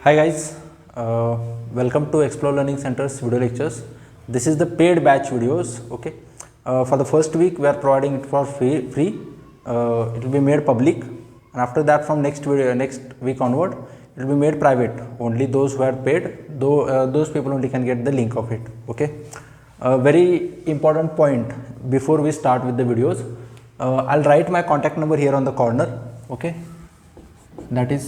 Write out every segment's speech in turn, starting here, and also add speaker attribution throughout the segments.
Speaker 1: Hi guys, welcome to Explore Learning Center's video lectures. This is the paid batch videos. Okay, for the first week we are providing it for free. It will be made public, and after that from next week onward, it will be made private. Only those who are paid, those people only can get the link of it. Okay, very important point before we start with the videos. I'll write my contact number here on the corner. Okay, that is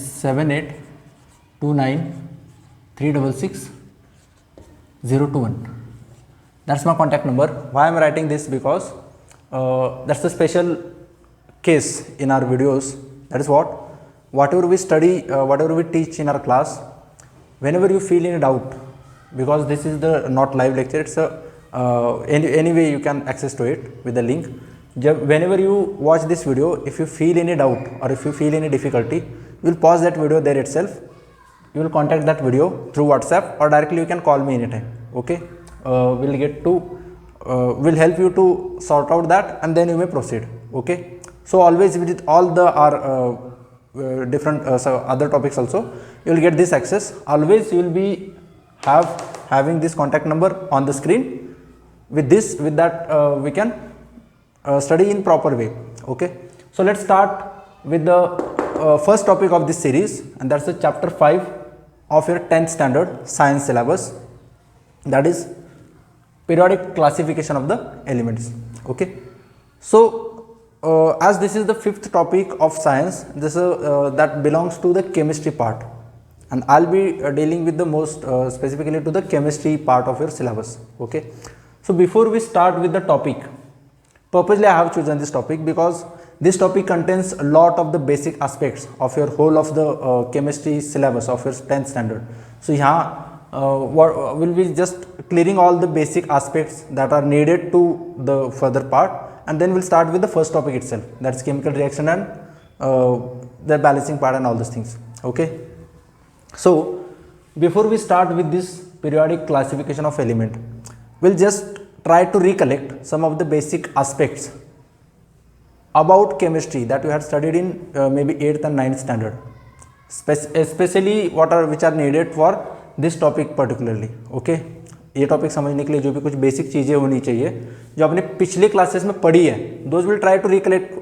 Speaker 1: 7829366021. That's my contact number. Why I'm writing this? Because that's a special case in our videos. That is whatever we study, whatever we teach in our class, whenever you feel any doubt, because this is the not live lecture, it's a anyway you can access to it with the link. Whenever you watch this video, if you feel any doubt or if you feel any difficulty, you will pause that video there itself. You will contact that video through WhatsApp, or directly you can call me anytime. Okay, we'll help you to sort out that, and then you may proceed. Okay, so always with all the our different other topics also, you will get this access. Always you will be having this contact number on the screen. With that we can study in proper way. Okay, so let's start with the first topic of this series, and that's the chapter 5 of your 10th standard science syllabus, that is periodic classification of the elements. Okay, so as this is the 5th topic of science, this that belongs to the chemistry part, and I'll be dealing with the most specifically to the chemistry part of your syllabus. Okay, so before we start with the topic, purposely I have chosen this topic because this topic contains a lot of the basic aspects of your whole of the chemistry syllabus of your 10th standard. So here we'll be just clearing all the basic aspects that are needed to the further part, and then we'll start with the first topic itself, that's chemical reaction and the balancing part and all those things. Okay, so before we start with this periodic classification of element, we'll just try to recollect some of the basic aspects about chemistry that you had studied in maybe 8th and 9th standard, especially which are needed for this topic particularly. Okay, ये topic समझने के लिए जो भी कुछ basic चीज़ें होनी चाहिए जो आपने पिछले क्लासेस में पढ़ी है, those will try to recollect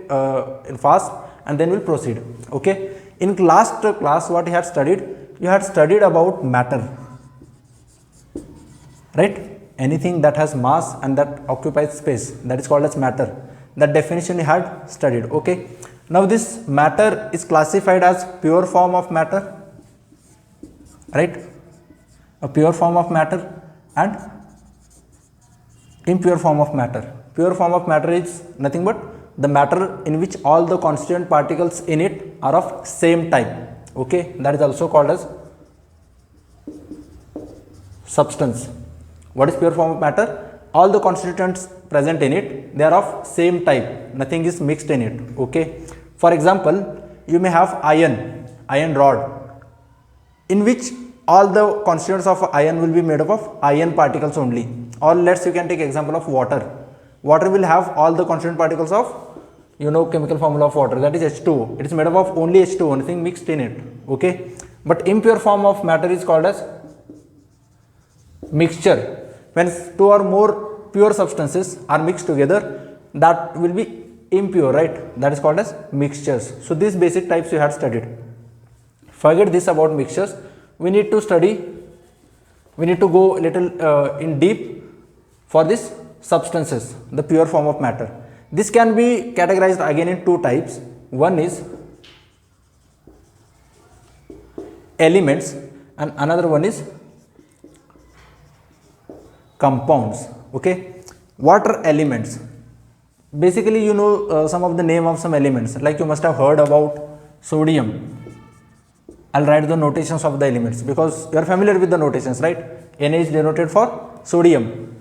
Speaker 1: in fast and then will proceed. Okay, in last class what you had studied about matter, right? Anything that has mass and that occupies space, that is called as matter. That definition you had studied. Okay, now this matter is classified as pure form of matter, right? A pure form of matter and impure form of matter. Pure form of matter is nothing but the matter in which all the constituent particles in it are of same type. Okay, that is also called as substance. What is pure form of matter? All the constituents present in it, they are of same type, nothing is mixed in it. Okay, for example, you may have iron rod, in which all the constituents of iron will be made up of iron particles only. Or you can take example of water. Water will have all the constituent particles of, chemical formula of water, that is H2O. It is made up of only H2O, nothing mixed in it. Okay, but impure form of matter is called as mixture. When two or more pure substances are mixed together, that will be impure, right? That is called as mixtures. So these basic types you have studied. Forget this about mixtures. We need to go a little in deep for this substances, the pure form of matter. This can be categorized again in two types. One is elements and another one is compounds. Okay, what are elements? Basically, some of the name of some elements, like you must have heard about sodium. I'll write the notations of the elements because you are familiar with the notations, right? Na is denoted for sodium,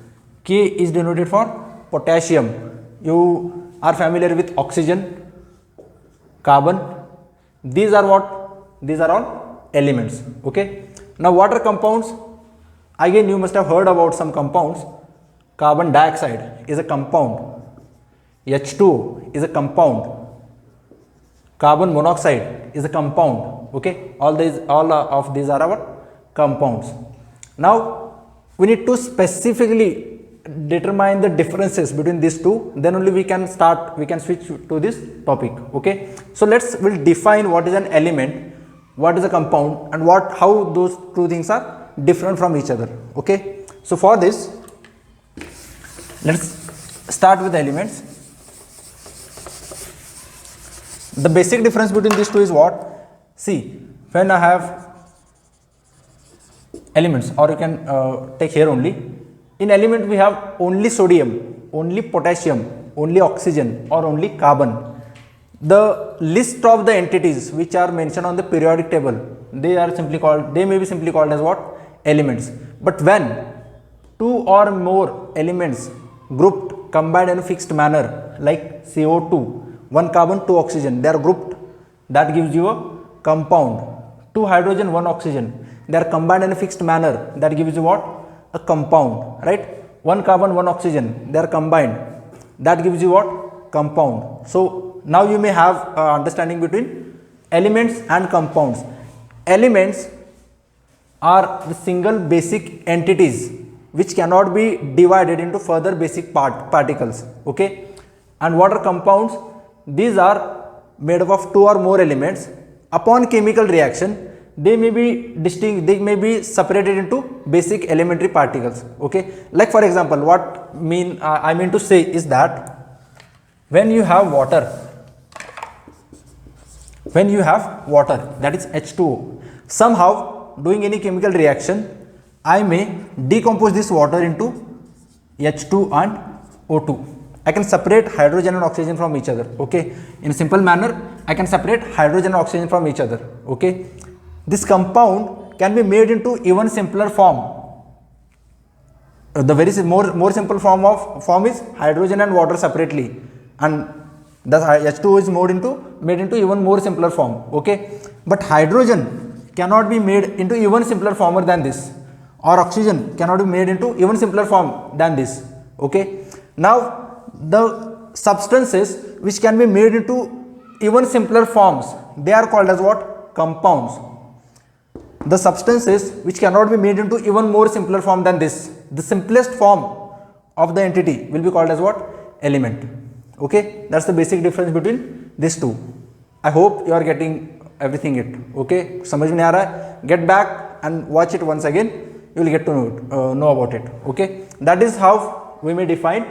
Speaker 1: K is denoted for potassium. You are familiar with oxygen, carbon. These are all elements. Okay, now what are compounds? Again, you must have heard about some compounds. Carbon dioxide is a compound, H2O is a compound, carbon monoxide is a compound, Okay, all of these are our compounds. Now we need to specifically determine the differences between these two, then only we can switch to this topic. Okay, so we'll define what is an element, what is a compound, and how those two things are different from each other. Okay, so for this, let's start with the elements. The basic difference between these two is what? See, when I have elements, or you can take here only, in element we have only sodium, only potassium, only oxygen, or only carbon. The list of the entities which are mentioned on the periodic table, they may be simply called as what? Elements. But when two or more elements grouped, combined in a fixed manner, like CO2, one carbon, two oxygen, they are grouped, that gives you a compound. Two hydrogen, one oxygen, they are combined in a fixed manner, that gives you what? A compound, right? One carbon, one oxygen, they are combined, that gives you what? Compound. So now you may have understanding between elements and compounds. Elements are the single basic entities which cannot be divided into further basic particles. Okay, and what are compounds? These are made up of two or more elements. Upon chemical reaction, they may be separated into basic elementary particles. Okay, like for example, I mean to say is that when you have water, that is H2O, somehow doing any chemical reaction, I may decompose this water into H2 and O2. I can separate hydrogen and oxygen from each other. Okay, in a simple manner, I can separate hydrogen and oxygen from each other. Okay, this compound can be made into even simpler form. The very more simple form is hydrogen and water separately, and the H2O is made into even more simpler form. Okay, but hydrogen cannot be made into even simpler form than this, or oxygen cannot be made into even simpler form than this. Okay, now the substances which can be made into even simpler forms, they are called as what? Compounds. The substances which cannot be made into even more simpler form than this, the simplest form of the entity, will be called as what? Element. Okay, that's the basic difference between these two. I hope you are getting everything it. Okay, समझ में आ रहा है? Get back and watch it once again. You will get to know about it. Okay, that is how we may define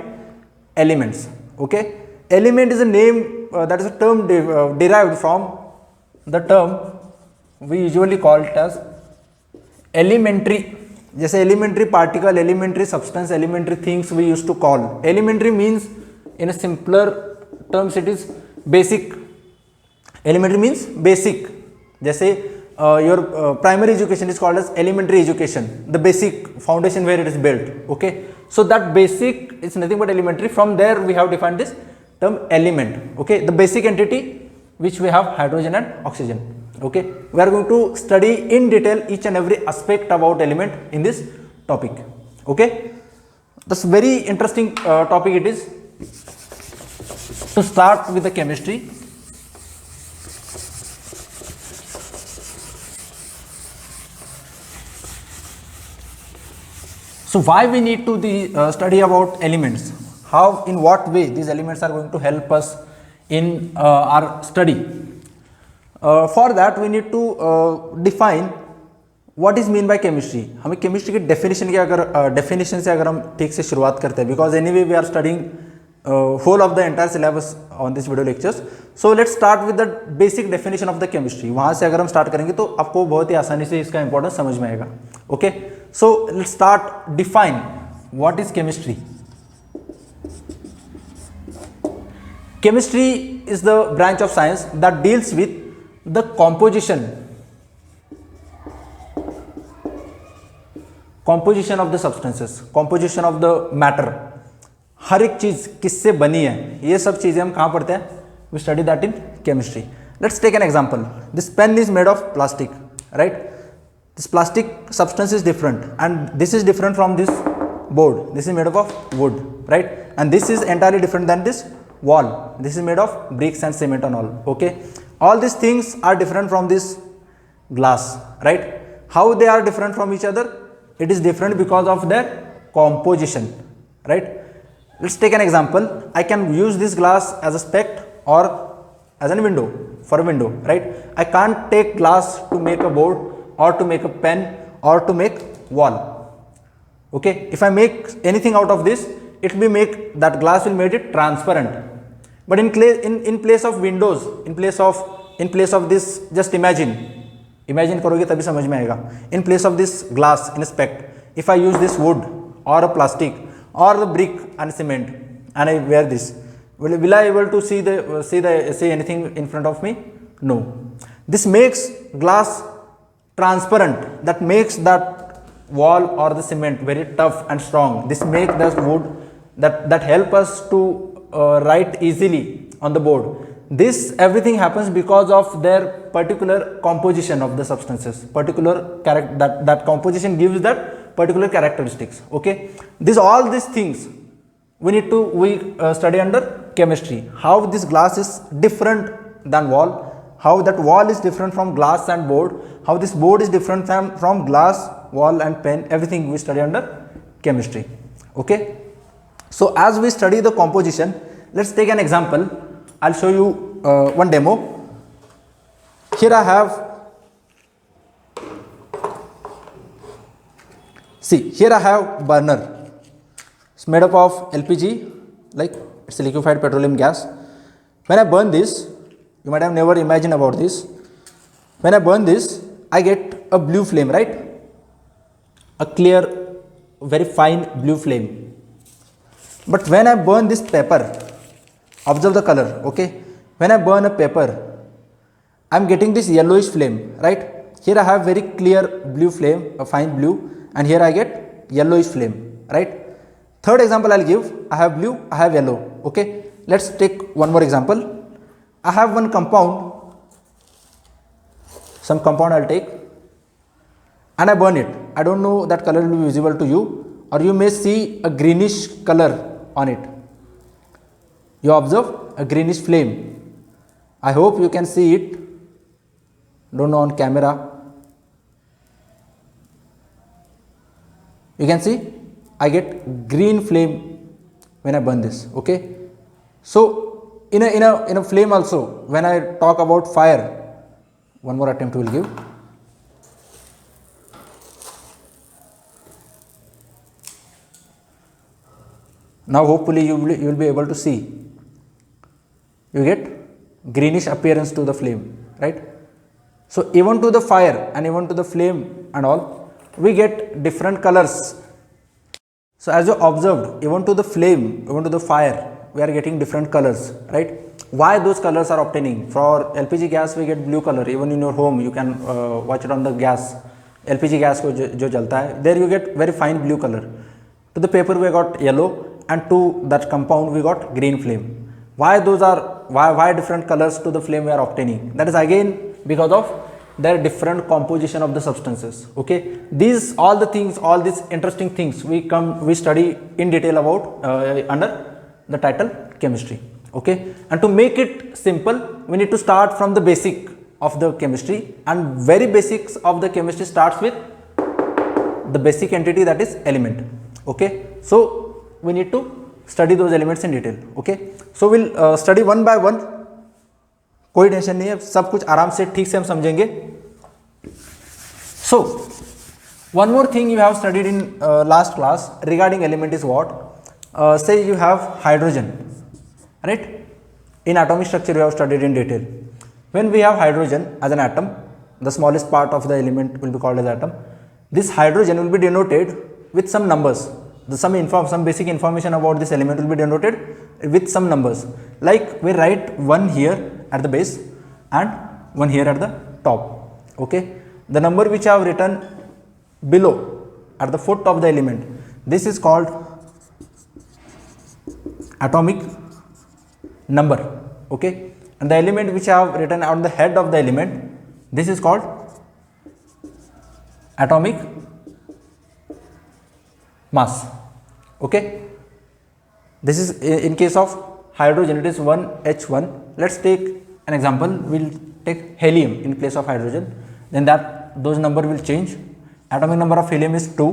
Speaker 1: elements. Okay, element is a name, that is a term derived from the term we usually call it as elementary. जैसे elementary particle, elementary substance, elementary things we used to call. Elementary means, in a simpler terms, it is basic. Elementary means basic. जैसे your primary education is called as elementary education, the basic foundation where it is built. Okay, so that basic is nothing but elementary. From there we have defined this term element. Okay, the basic entity which we have hydrogen and oxygen. Okay, we are going to study in detail each and every aspect about element in this topic. Okay, that's very interesting topic it is. To start with the chemistry, so why we need to study about elements? How, in what way these elements are going to help us in our study? For that we need to define what is mean by chemistry. हमें chemistry की definition से अगर हम ठीक से शुरुआत करते हैं, because anyway we are studying whole of the entire syllabus on this video lectures. So let's start with the basic definition of the chemistry. वहाँ से अगर हम start करेंगे तो आपको बहुत ही आसानी से इसका importance समझ में आएगा. Okay, so let's start define what is chemistry. Chemistry is the branch of science that deals with the composition of the substances, composition of the matter. हर एक चीज किससे बनी है, ये सब चीजें हम कहाँ पढ़ते हैं? We study that in chemistry. Let's take an example. This pen is made of plastic, right? This plastic substance is different, and this is different from this board. This is made up of wood, right? And this is entirely different than this wall. This is made of bricks and cement and all. Okay, all these things are different from this glass, right? How they are different from each other? It is different because of their composition, right? Let's take an example. I can use this glass as a spect or as a window, for a window, right? I can't take glass to make a board or to make a pen or to make wall. Okay, if I make anything out of this, it will make that glass will make it transparent. But in place of windows, in place of this, just imagine करोगे तभी समझ में आएगा. In place of this glass in a spect, if I use this wood or a plastic or the brick and cement and I wear this, will I able to see anything in front of me? No. This makes glass transparent. That makes that wall or the cement very tough and strong. This makes the wood that help us to write easily on the board. This everything happens because of their particular composition of the substances. That composition gives that particular characteristics. Okay, all these things we study under chemistry. How this glass is different than wall, how that wall is different from glass and board, how this board is different from glass, wall and pen. Everything we study under chemistry. Okay, so as we study the composition, let's take an example. I'll show you one demo. Here I have, here I have burner. It's made up of LPG, like it's a liquefied petroleum gas. When I burn this, you might have never imagined about this. When I burn this, I get a blue flame, right? A clear, very fine blue flame. But when I burn this paper, observe the color, okay? When I burn a paper, I am getting this yellowish flame, right? Here I have very clear blue flame, a fine blue, and here I get yellowish flame, right? Third example I'll give, I have blue, I have yellow, okay? Let's take one more example. I have one compound, some compound I'll take, and I burn it. I don't know that color will be visible to you, or you may see a greenish color on it. You observe a greenish flame. I hope you can see it. Don't know on camera. You can see I get green flame when I burn this. Okay. So in a flame also, when I talk about fire, one more attempt we will give. Now hopefully you will be able to see. You get greenish appearance to the flame, right? So even to the fire and even to the flame and all, we get different colors. So as you observed, even to the flame, even to the fire, we are getting different colors, right? Why those colors are obtaining? For LPG gas we get blue color. Even in your home you can watch it on the gas. LPG gas ko jo jalta hai, there you get very fine blue color. To the paper we got yellow, and to that compound we got green flame. Why different colors to the flame we are obtaining? That is again because of their different composition of the substances. Okay, all these interesting things we study in detail about under the title chemistry. Okay, and to make it simple, we need to start from the basic of the chemistry, and very basics of the chemistry starts with the basic entity, that is element. Okay, so we need to study those elements in detail. Okay, so we'll study one by one. कोई tension नहीं है, सब कुछ आराम से ठीक से हम समझेंगे. So one more thing you have studied in last class regarding element is what? Say you have hydrogen, right? In atomic structure we have studied in detail. When we have hydrogen as an atom, the smallest part of the element will be called as atom. This hydrogen will be denoted with some numbers. Some basic information about this element will be denoted with some numbers. Like we write one here at the base and one here at the top. Okay, the number which I have written below at the foot of the element, this is called atomic number. Okay, and the element which I have written on the head of the element, this is called atomic mass. Okay, this is in case of hydrogen, it is 1H1. Let's take an example. We'll take helium in place of hydrogen. then that those number will change. Atomic number of helium is 2.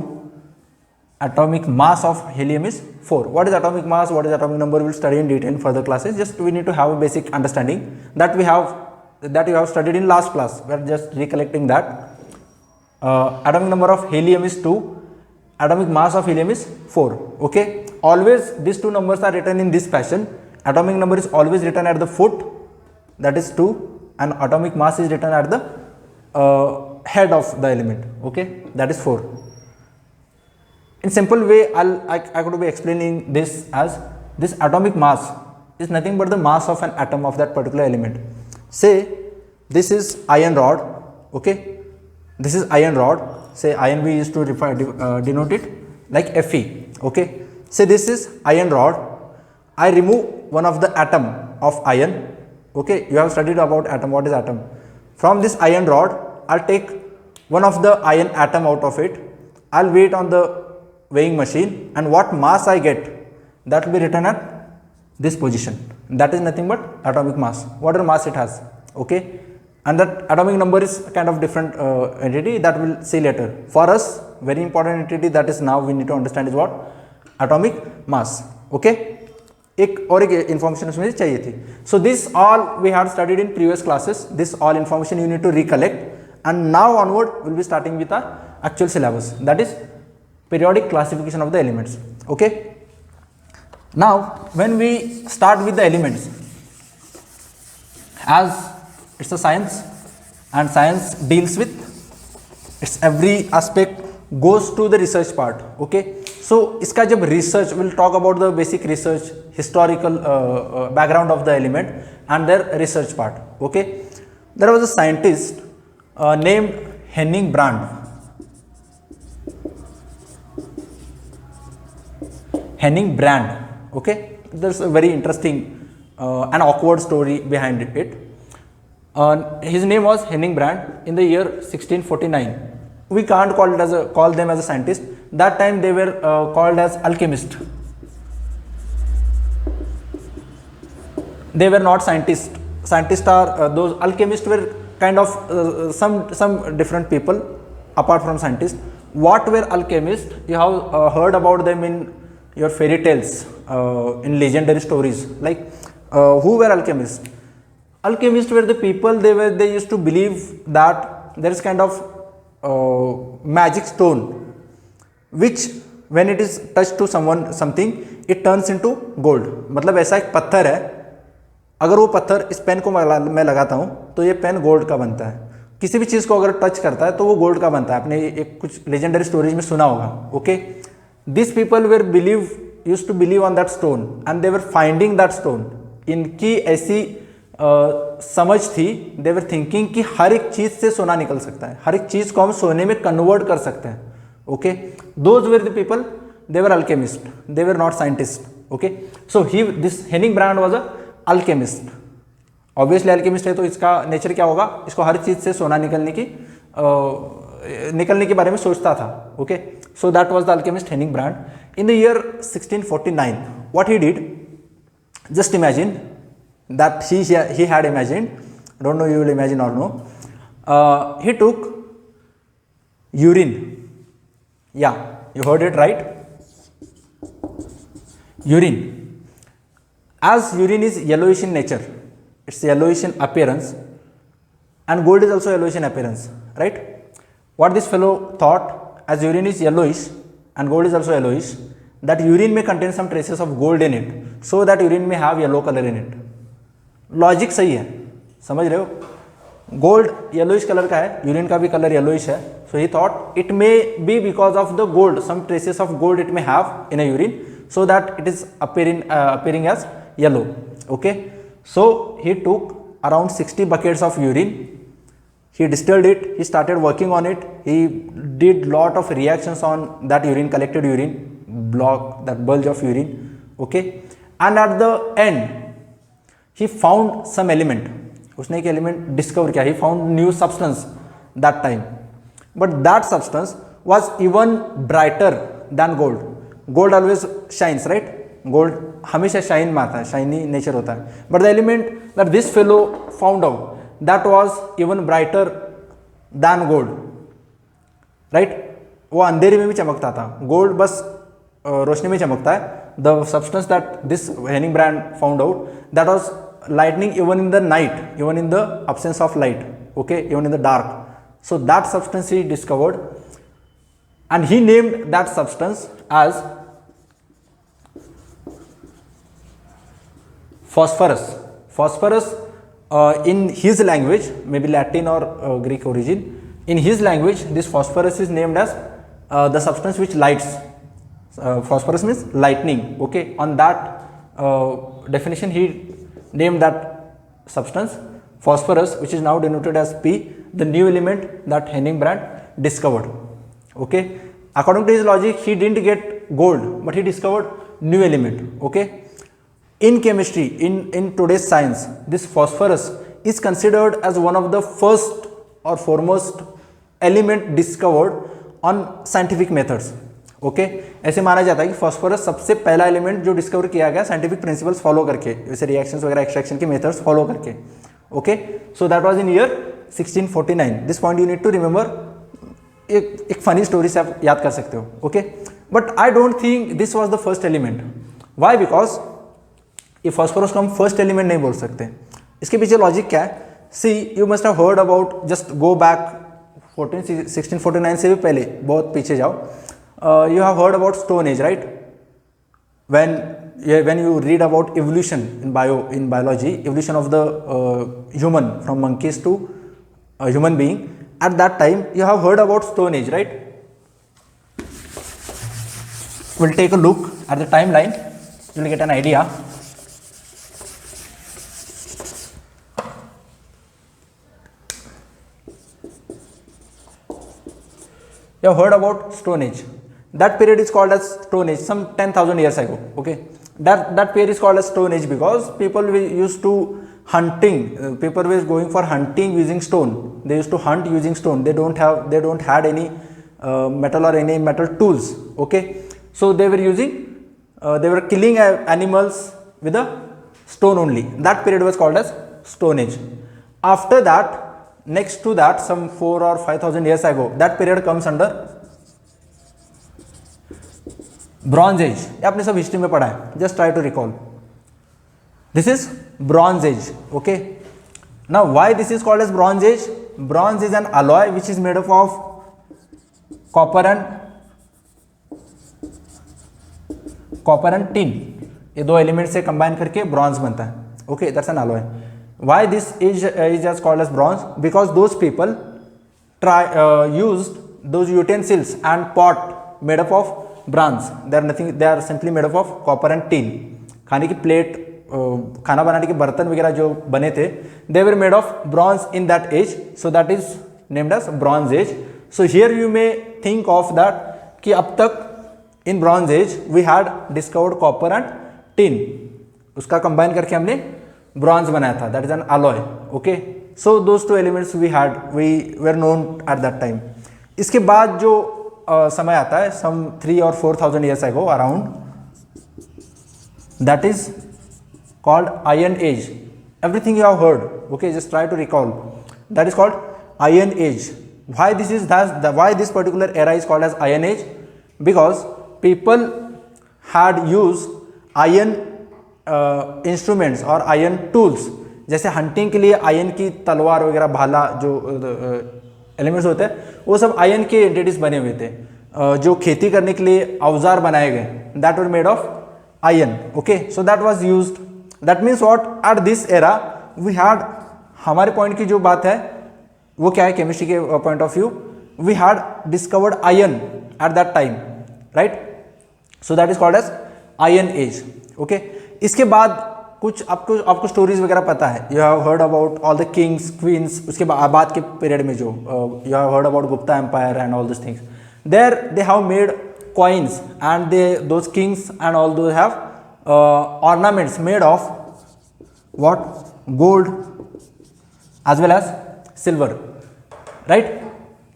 Speaker 1: Atomic mass of helium is 4. What is atomic mass, what is atomic number, we will study in detail in further classes. Just we need to have a basic understanding that you have studied in last class. We are just recollecting that. Atomic number of helium is 2. Atomic mass of helium is 4. Okay, always these two numbers are written in this fashion. Atomic number is always written at the foot, that is 2, and atomic mass is written at the head of the element. Okay, that is 4. In simple way, I could be explaining this as this atomic mass is nothing but the mass of an atom of that particular element. Say this is iron rod. Okay, this is iron rod. Say iron, we used to denote it like Fe. Okay, say this is iron rod. I remove one of the atom of iron. Okay, you have studied about atom. What is atom? From this iron rod, I'll take one of the iron atom out of it. I'll weigh it on the weighing machine, and what mass I get, that will be written at this position. That is nothing but atomic mass, whatever mass it has. Okay, and that atomic number is kind of different entity that we'll see later. For us, very important entity that is now we need to understand is what? Atomic mass. Okay, एक और एक information उसमें चाहिए थी. So this all we had studied in previous classes. This all information you need to recollect, and now onward we'll be starting with our actual syllabus, that is periodic classification of the elements. Okay, now when we start with the elements, as it's a science and science deals with its every aspect goes to the research part. Okay, so iska jab research, we'll talk about the basic research, historical background of the element and their research part. Okay, there was a scientist named Henning Brand. Henning Brand. Okay, there's a very interesting and awkward story behind it. His name was Henning Brand in the year 1649. We can't call them as a scientist. That time they were called as alchemist. They were not scientists. Scientists are those alchemists were kind of some different people apart from scientists. What were alchemists? You have heard about them in your fairy tales, in legendary stories. Like who were alchemists? Alchemists were the people, they used to believe that there is kind of magic stone which when it is touched to something it turns into gold. मतलब ऐसा एक पत्थर है, अगर वो पत्थर इस pen को मैं लगाता हूँ तो ये पेन गोल्ड का बनता है. किसी भी चीज़ को अगर टच करता है तो वो गोल्ड का बनता है. आपने एक कुछ लेजेंडरी स्टोरीज में सुना होगा. Okay, these people were used to believe on that stone and they were finding that stone. इनकी ऐसी समझ थी, they were thinking कि हर एक चीज़ से सोना निकल सकता है, हर एक चीज़ को हम सोने में कन्वर्ट कर सकते हैं. Okay, those were the people, they were alchemists, they were not scientists. Okay, so this Henning Brand was a alchemist. Obviously alchemist है तो इसका नेचर क्या होगा, इसको हर चीज़ से सोना निकलने के बारे में सोचता था. Okay, so that was the alchemist Henning Brand. In the year 1649, what he did, just imagine that he had imagined, don't know you will imagine or no, he took urine. Yeah, you heard it right, urine. As urine is yellowish in nature, it's yellowish in appearance, and gold is also yellowish in appearance, right? What this fellow thought, as urine is yellowish and gold is also yellowish, that urine may contain some traces of gold in it, so that urine may have yellow color in it. Logic सही है, समझ रहे हो? Gold yellowish colour का है, urine का भी colour yellowish है. So he thought it may be because of the gold, some traces of gold it may have in a urine, so that it is appearing as yellow. Okay, so he took around 60 buckets of urine, he distilled it, he started working on it, he did lot of reactions on that urine, collected urine, block that bulge of urine. Okay, and at the end he found some element, उसने एक element discover किया, he found new substance that time, but that substance was even brighter than gold. Gold always shines, right? Gold हमेशा shine में आता है, shiny nature होता है, but the element that this fellow found out, that was even brighter than gold, right? वो अंधेरे में भी चमकता था, गोल्ड बस रोशनी में चमकता है. The substance that this Henning Brand found out, that was lightning even in the night, even in the absence of light, okay, even in the dark. So that substance he discovered, and he named that substance as phosphorus. Phosphorus in his language, maybe Latin or Greek origin, in his language this phosphorus is named as the substance which lights. Phosphorus means lightning, okay. On that definition he named that substance phosphorus, which is now denoted as P, the new element that Henning Brand discovered, okay. According to his logic, he didn't get gold, but he discovered new element, okay. In chemistry, in today's science, this phosphorus is considered as one of the first or foremost element discovered on scientific methods, okay. ऐसे माना जाता है कि phosphorus सबसे पहला element जो discover किया गया साइंटिफिक प्रिंसिपल्स फॉलो करके, जैसे रिएक्शंस वगैरह एक्सट्रैक्शन के मेथड्स फॉलो करके, okay. So that was in year 1649. This point you need to remember. एक फनी स्टोरी से आप याद कर सकते हो, okay. But I don't think this was the first element. Why? Because ये फॉस्फोरस को हम फर्स्ट एलिमेंट नहीं बोल सकते. इसके पीछे लॉजिक क्या है? See, you must have heard about, just go back 1649 से भी पहले बहुत पीछे जाओ. You have heard about Stone Age, right? When you read about evolution in biology, evolution of the human from monkeys to a human being, at that time you have heard about Stone Age, right? We'll take a look at the timeline. You will get an idea. You have heard about Stone Age. That period is called as Stone Age, some 10,000 years ago, okay. That period is called as Stone Age because people used to hunting, people were going for hunting using stone. They used to hunt using stone. They don't had any metal or any metal tools, okay. So they were killing animals with a stone only. That period was called as Stone Age. After that, next to that, some 4 or 5,000 years ago, that period comes under bronze age. ये आपने सब history में पढ़ा है, just try to recall. This is bronze age, okay. Now why this is called as bronze age? Bronze is an alloy which is made up of copper and tin. ये दो element से combine करके bronze बनता है, okay. That's an alloy. Why this is as called as bronze? Because those people used those utensils and pot made up of bronze. they are simply made up of copper and tin. खाने की plate, खाना बनाने के बर्तन वगैरह जो बने थे, they were made of bronze in that age, so that is named as bronze age. So here you may think of that कि अब तक in bronze age we had discovered copper and tin. उसका combine करके हमने bronze बनाया था, that is an alloy, okay. So those two elements we were known at that time. इसके बाद जो समय आता है some 3 or 4,000 years ago around, that is called Iron Age. Everything you have heard, okay, just try to recall. That is called Iron Age. Why this particular era is called as Iron Age? Because people had used iron instruments or iron tools. जैसे hunting के लिए ion की तलवार वगैरह, भाला, जो elements होते हैं वो सब आयन के एंटिटीज बने हुए थे. जो खेती करने के लिए औजार बनाए गए, that were made of iron, okay. So that was used. That means what? At this era we had, हमारे पॉइंट की जो बात है वो क्या है केमिस्ट्री के point of view, we had discovered iron at that time, right. So that is called as iron age, okay. इसके बाद कुछ आपको स्टोरीज वगैरह पता है. You have heard about all the kings, queens. उसके बाद के पीरियड में जो you have heard about Gupta empire and all this things. There they have made coins and those kings and all those have ornaments made of what? Gold as well as silver, right?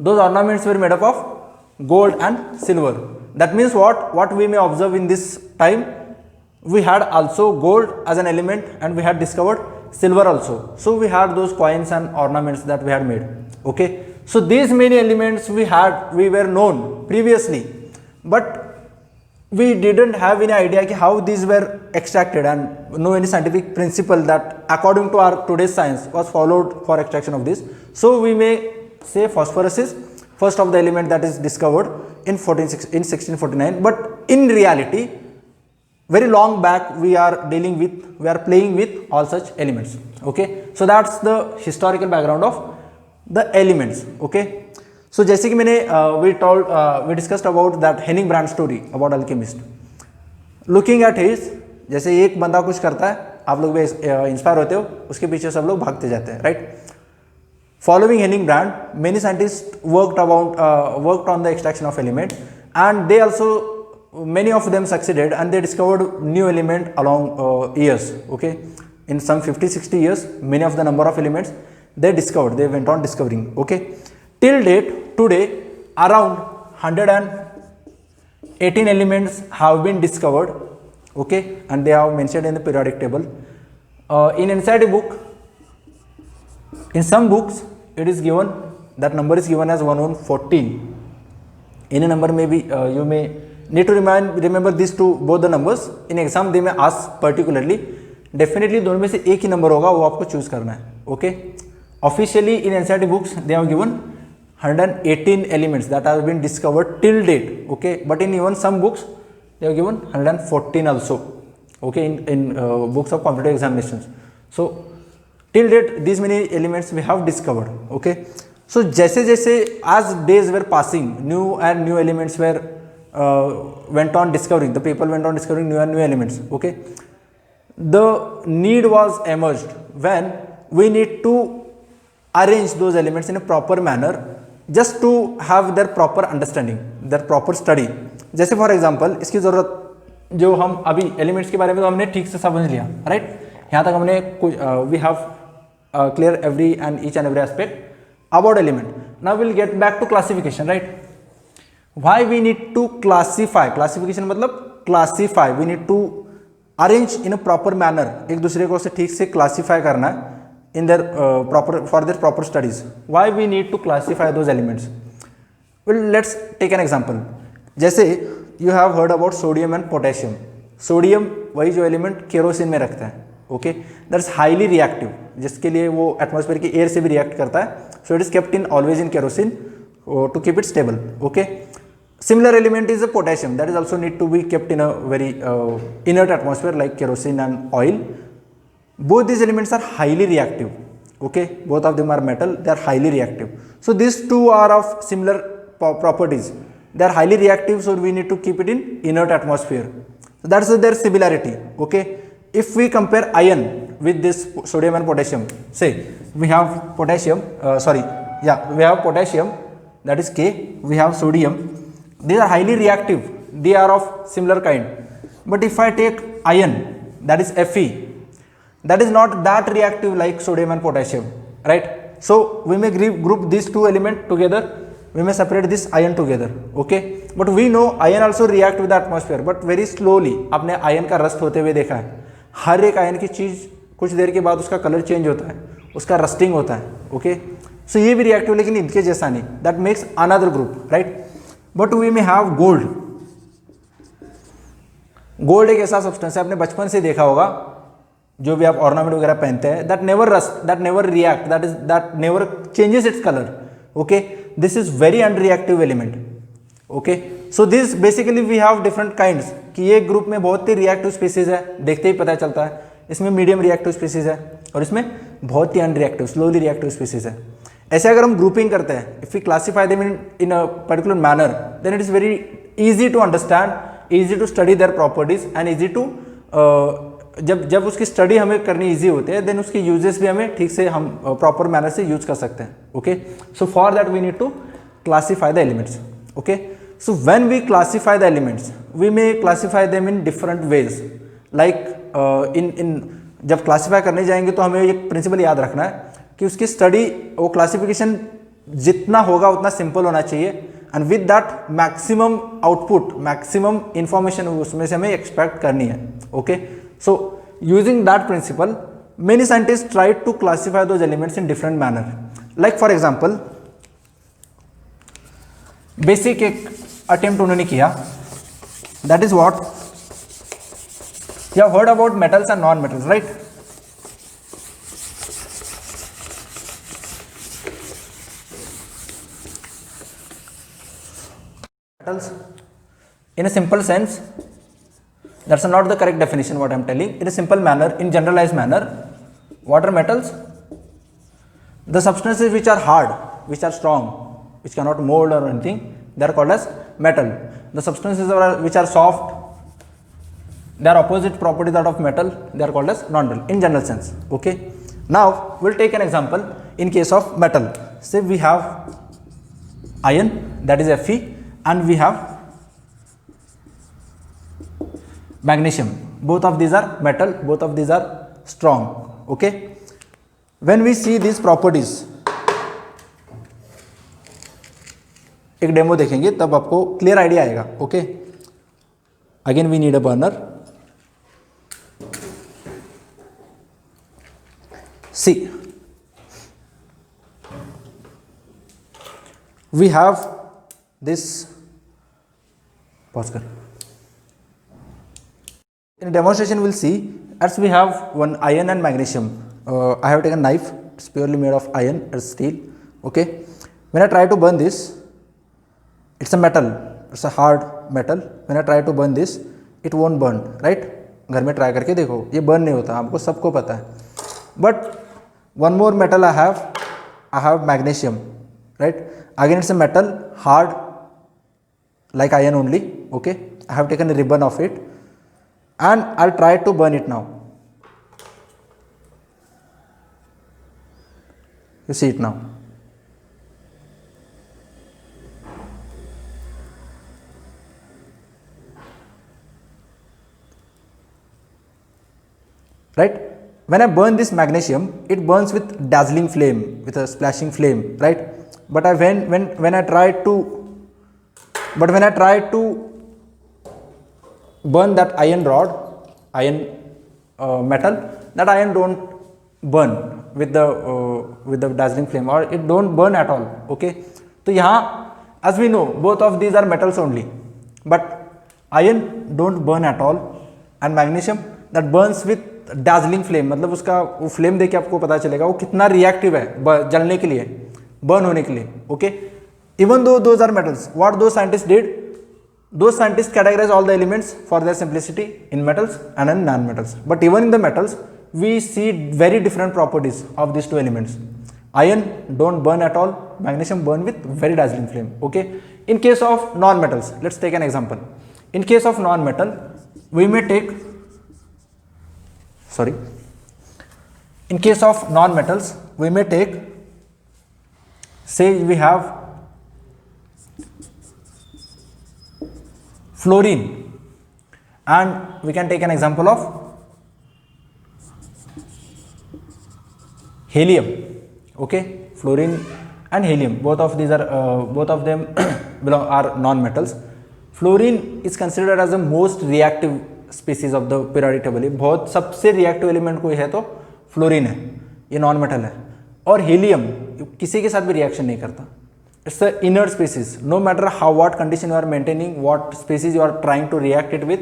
Speaker 1: Those ornaments were made up of gold and silver. That means what we may observe in this time, we had also gold as an element and we had discovered silver also. So we had those coins and ornaments that we had made, okay. So these many elements we were known previously, but we didn't have any idea how these were extracted and no any scientific principle that according to our today's science was followed for extraction of this. So we may say phosphorus is first of the element that is discovered in 1649, but in reality very long back we are playing with all such elements. Okay, so that's the historical background of the elements. Okay, so जैसे कि मैंने we discussed about that Henning Brand story about alchemist. Looking at his, जैसे एक बंदा कुछ करता है, आप लोग भी इंस्पायर होते हो, उसके पीछे सब लोग भागते जाते हैं, right? Following Henning Brand, many scientists worked on the extraction of element, and they also many of them succeeded, and they discovered new element along years. Okay, in some 50-60 years, many of the number of elements they went on discovering. Okay, till date today around 118 elements have been discovered. Okay, and they are mentioned in the periodic table. In NCERT book, in some books it is given, that number is given as 114. Any number may be, you may need to remember these two, both the numbers. In exam they may ask particularly, definitely दोनों में से एक ही number होगा, वो आपको choose करना है. Okay, officially in NCERT books they have given 118 elements that have been discovered till date. Okay, but in even some books they have given 114 also. Okay, in books of competitive examinations. So till date these many elements we have discovered. Okay, so जैसे जैसे as days were passing, new and new elements were went on discovering, the people went on discovering new and new elements. Okay, the need was emerged when we need to arrange those elements in a proper manner just to have their proper understanding, their proper study. जैसे for example इसकी ज़रूरत, जो हम अभी elements के बारे में तो हमने ठीक से समझ लिया, राइट? यहाँ तक हमने we have clear every and each and every aspect about element. Now will get back to classification, right? Why we need to classify, classification मतलब classify, we need to arrange in a proper manner, एक दूसरे को ठीक से classify करना है in their for their proper studies. Why we need to classify those elements? Well, let's take an example. जैसे you have heard about sodium and potassium. Sodium वही जो एलिमेंट केरोसिन में रखता है. Okay, that's highly reactive, जिसके लिए वो atmosphere की एयर से भी रिएक्ट करता है. So it is kept in always in kerosene to keep it stable. Okay, similar element is a potassium, that is also need to be kept in a very inert atmosphere like kerosene and oil. Both these elements are highly reactive. Okay, both of them are metal, they are highly reactive. So these two are of similar properties. They are highly reactive, so we need to keep it in inert atmosphere. So that's their similarity. Okay, if we compare iron with this sodium and potassium, say we have potassium, we have potassium, that is K, we have sodium. These are highly reactive, they are of similar kind. But if I take iron, that is Fe, that is not that reactive like sodium and potassium, right? So we may group these two elements together, we may separate this iron together. Okay, but we know iron also react with the atmosphere, but very slowly. आपने iron का rust होते हुए देखा है. हर एक iron की चीज कुछ देर के बाद उसका कलर चेंज होता है, उसका रस्टिंग होता है. Okay, so ये भी रिएक्टिव, लेकिन इनके जैसा नहीं. That makes another group, right? But we may have gold. Gold एक ऐसा सब्सटेंस है, आपने बचपन से देखा होगा, जो भी आप ऑर्नामेंट वगैरह पहनते हैं, that never rust, that never react, that never changes its colour. Okay, this is very unreactive element. Okay, so this basically we have different kinds, कि ये ग्रुप में बहुत ही रिएक्टिव स्पीसीज है, देखते ही पता चलता है. इसमें मीडियम रिएक्टिव स्पीसीज है और इसमें बहुत ही अनरिएक्टिव, स्लोली रिएक्टिव स्पीसीज है. ऐसे अगर हम ग्रुपिंग करते हैं, if we classify them in a particular manner, then it is very easy to understand, easy to study their properties and easy to, जब उसकी स्टडी हमें करनी इजी होती है, देन उसके यूजेस भी हमें ठीक से हम प्रॉपर मैनर से यूज कर सकते हैं. Okay, so for that we need to classify the elements. Okay, so when we classify the elements, we may classify them in different ways. Like जब क्लासीफाई करने जाएंगे तो हमें एक प्रिंसिपल याद रखना है कि उसकी स्टडी, वो क्लासिफिकेशन जितना होगा उतना सिंपल होना चाहिए, and with that maximum output, maximum information उसमें से हमें एक्सपेक्ट करनी है. Okay, so using that principle, many scientists tried to classify those elements in different manner. Like for example, basic एक अटेम्प्ट उन्होंने किया, that is what you have heard about metals and non metals, right? Metals, in a simple sense, that's not the correct definition what I am telling. In a simple manner, in generalized manner, what are metals? The substances which are hard, which are strong, which cannot mold or anything, they are called as metal. The substances which are soft, they are opposite properties that of metal, they are called as non-metal in general sense. Okay. Now we'll take an example in case of metal. Say we have iron, that is Fe, and we have magnesium. Both of these are metal, both of these are strong. Okay. When we see these properties, एक demo देखेंगे तब आपको clear idea आएगा. Okay, again we need a burner. See, we have this, pause कर. In a demonstration we'll see, as we have one iron and magnesium. I have taken a knife, it's purely made of iron or steel. Okay, when I try to burn this, it's a metal, it's a hard metal. When I try to burn this, it won't burn, right? घर में try करके देखो, ये burn नहीं होता, आपको सबको पता है. But one more metal I have magnesium, right? Again it's a metal, hard like iron only. Okay, I have taken a ribbon of it and I'll try to burn it now. You see it now. Right? When I burn this magnesium, it burns with dazzling flame, with a splashing flame, right? But when I try to burn that iron rod, iron metal, that iron don't burn with the dazzling flame, or it don't burn at all. Okay, तो यहाँ as we know both of these are metals only, but iron don't burn at all and magnesium that burns with dazzling flame. मतलब उसका वो flame देके आपको पता चलेगा वो कितना रिएक्टिव है जलने के लिए, बर्न होने के लिए. Okay, even though those are metals, what those scientists did, those scientists categorize all the elements for their simplicity in metals and in non-metals. But even in the metals, we see very different properties of these two elements. Iron don't burn at all, magnesium burn with very dazzling flame. Okay, in case of non-metals, let's take an example. In case of non-metal, we may take, in case of non-metals, we may take, say we have fluorine, and we can take an example of helium. Okay, fluorine and helium, both of these are both of them are non-metals. Fluorine is considered as the most reactive species of the periodic table. बहुत सबसे reactive element कोई है तो fluorine है, ये non metal है. और helium किसी के साथ भी रिएक्शन नहीं करता. It's the inert species. No matter what condition you are maintaining, what species you are trying to react it with,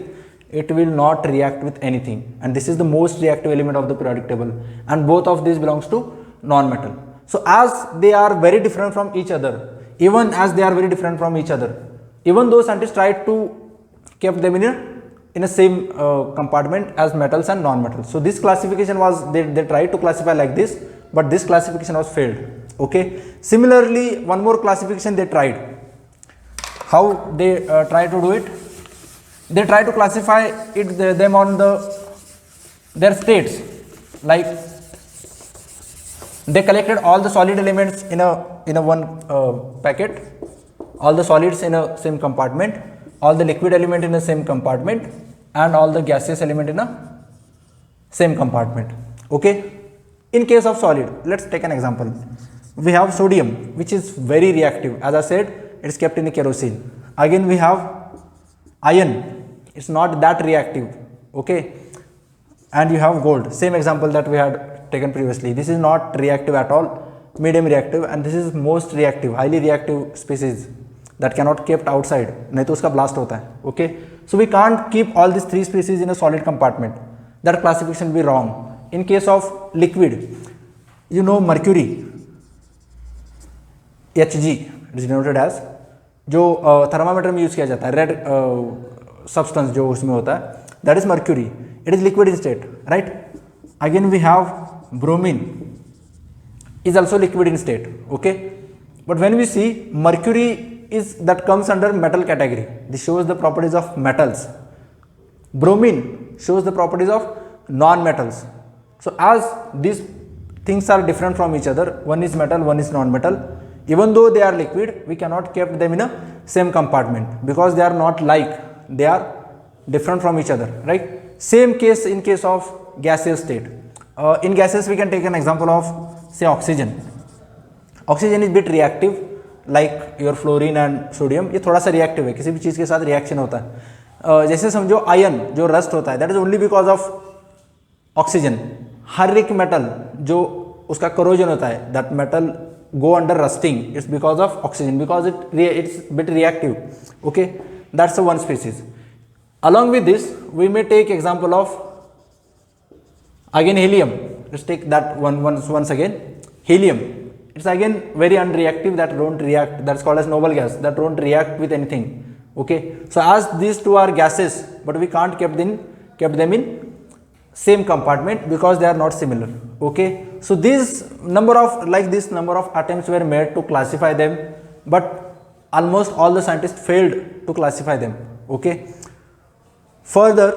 Speaker 1: it will not react with anything. And this is the most reactive element of the periodic table. And both of these belongs to non-metal. So as they are very different from each other, even though scientists tried to keep them in a same compartment as metals and non-metals. So this classification was, they tried to classify like this, but this classification was failed. Okay, similarly one more classification they tried. How they try to do it? They try to classify them on their states. Like they collected all the solid elements in a one packet, all the solids in a same compartment, all the liquid element in the same compartment, and all the gaseous element in a same compartment. Okay, in case of solid, let's take an example. We have sodium, which is very reactive. As I said, it is kept in the kerosene. Again we have iron, it's not that reactive. Okay, and you have gold, same example that we had taken previously. This is not reactive at all, medium reactive, and this is most reactive, highly reactive species. That can not kept outside, नहीं तो उसका blast होता है. Okay, so we can't keep all this 3 species in a solid compartment, that classification be wrong. In case of liquid, you know mercury, Hg it is denoted as, जो thermometer में use किया जाता है, red substance जो उसमें होता है, that is mercury. It is liquid in state, right. Again we have bromine, is also liquid in state. Okay, but when we see mercury is that comes under metal category, this shows the properties of metals. Bromine shows the properties of non-metals. So as these things are different from each other, one is metal, one is non-metal, even though they are liquid, we cannot keep them in a same compartment because they are not like, they are different from each other, right. Same case in case of gaseous state. In gases we can take an example of say oxygen. Oxygen is bit reactive like your fluorine and sodium. ये थोड़ा सा reactive है, किसी भी चीज़ के साथ reaction होता है. जैसे समझो आयन जो रस्ट होता है, that is only because of oxygen. हर एक मेटल जो उसका करोजन होता है, that metal go under rusting, it's because of oxygen, because it's bit reactive. Okay, that's one species. Along with this we may take example of again helium. Let's take that once again. Helium, it's again very unreactive, that don't react, that's called as noble gas, that don't react with anything. Okay, so as these two are gases, but we can't keep them in same compartment because they are not similar. Okay, so this number of attempts were made to classify them, but almost all the scientists failed to classify them. Okay, further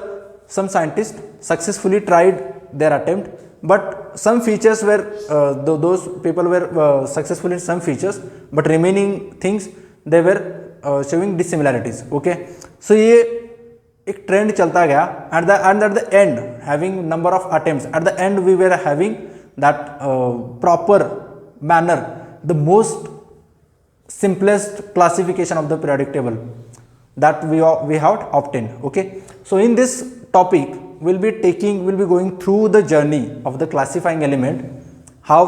Speaker 1: some scientists successfully tried their attempt, but some features were those people were successful in some features, but remaining things they were showing dissimilarities. Okay, so ये एक trend चलता गया, and at the end having number of attempts, at the end we were having that proper manner, the most simplest classification of the periodic table that we have obtained. Okay, so in this topic we'll be going through the journey of the classifying element, how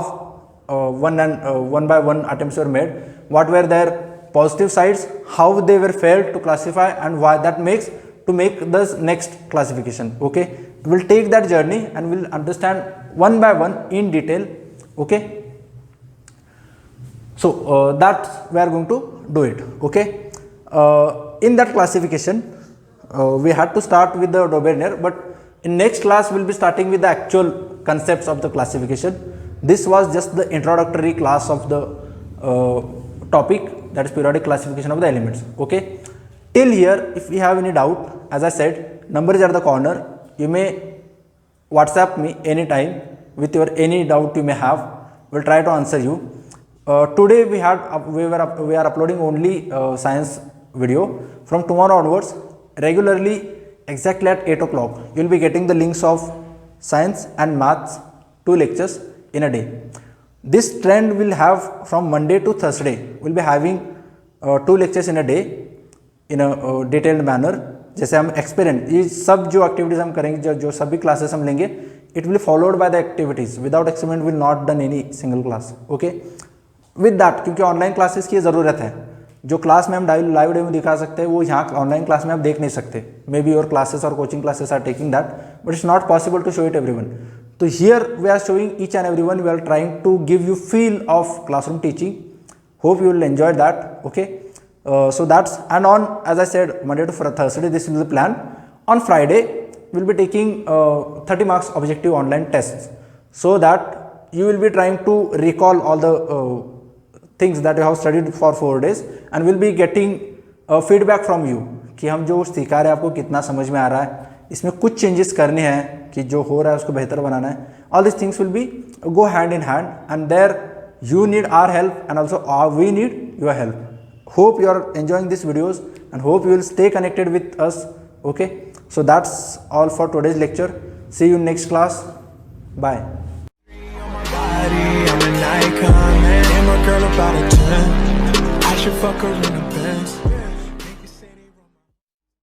Speaker 1: one by one attempts were made, what were their positive sides, how they were failed to classify, and why that makes to make the next classification. Okay, we'll take that journey and we'll understand one by one in detail. Okay, so that we are going to do it. Okay, in that classification we had to start with the Daubernier, but in next class we'll be starting with the actual concepts of the classification. This was just the introductory class of the topic, that is periodic classification of the elements. Okay, till here if you have any doubt, as I said, number is at the corner, you may WhatsApp me anytime with your any doubt you may have, we'll try to answer you. Today we are uploading only science video. From tomorrow onwards, regularly exactly at 8 o'clock you will be getting the links of science and maths, 2 lectures in a day. This trend will have from Monday to Thursday, we'll be having 2 lectures in a day in a detailed manner. जैसे हम experiment, ये सब जो activities हम करेंगे, जो सभी classes हम लेंगे, it will followed by the activities. Without experiment will not done any single class. Okay, with that, क्योंकि ऑनलाइन क्लासेस की ज़रूरत है. जो क्लास में हम लाइव डेमो दिखा सकते हैं, वो यहाँ ऑनलाइन क्लास में आप देख नहीं सकते. मे बी योर क्लासेस और coaching classes are taking that, but it's not possible to show it everyone. तो here we are showing each and everyone, we are trying to give you feel of classroom teaching. Hope you will enjoy that. Okay, so that's, and on, as I said, Monday to Thursday this is the plan. On Friday we'll be taking 30 marks objective online tests, so that you will be trying to recall all the things that you have studied for 4 days, and we'll be getting feedback from you कि हम जो सिखा रहे हैं आपको कितना समझ में आ रहा है, इसमें कुछ चेंजेस करने हैं कि जो हो रहा है उसको बेहतर बनाना है. All these things will be go hand in hand, and there you need our help and also we need your help. Hope you are enjoying these videos and hope you will stay connected with us. Okay, so that's all for today's lecture. See you next class. Bye. I'm an icon, man. I'm a girl about a 10. I should fuck her in the Benz.